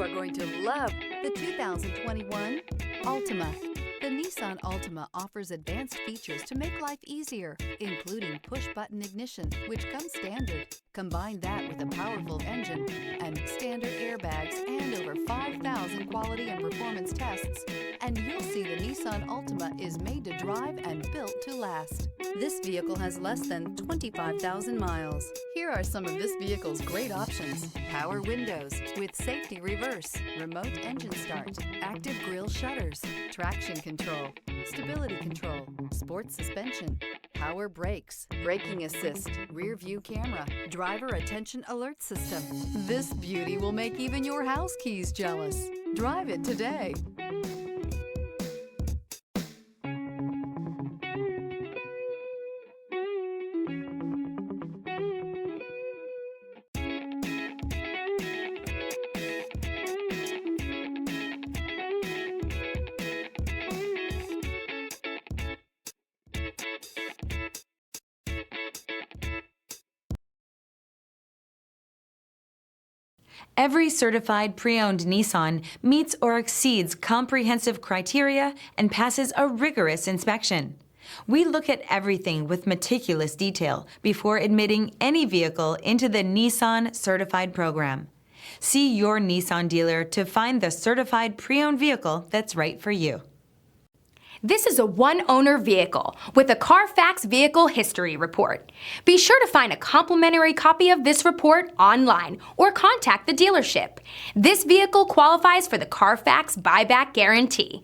are going to love the 2021 Altima. The Nissan Altima offers advanced features to make life easier, including push-button ignition, which comes standard. Combine that with a powerful engine and standard airbags and over 5,000 quality and performance tests, and you'll see the Nissan Altima is made to drive and built to last. This vehicle has less than 25,000 miles. Here are some of this vehicle's great options: power windows with safety reverse, remote engine start, active grille shutters, traction control, stability control, sports suspension, power brakes, braking assist, rear view camera, driver attention alert system. This beauty will make even your house keys jealous. Drive it today. Every certified pre-owned Nissan meets or exceeds comprehensive criteria and passes a rigorous inspection. We look at everything with meticulous detail before admitting any vehicle into the Nissan Certified program. See your Nissan dealer to find the certified pre-owned vehicle that's right for you. This is a one-owner vehicle with a Carfax Vehicle History Report. Be sure to find a complimentary copy of this report online or contact the dealership. This vehicle qualifies for the Carfax Buyback Guarantee.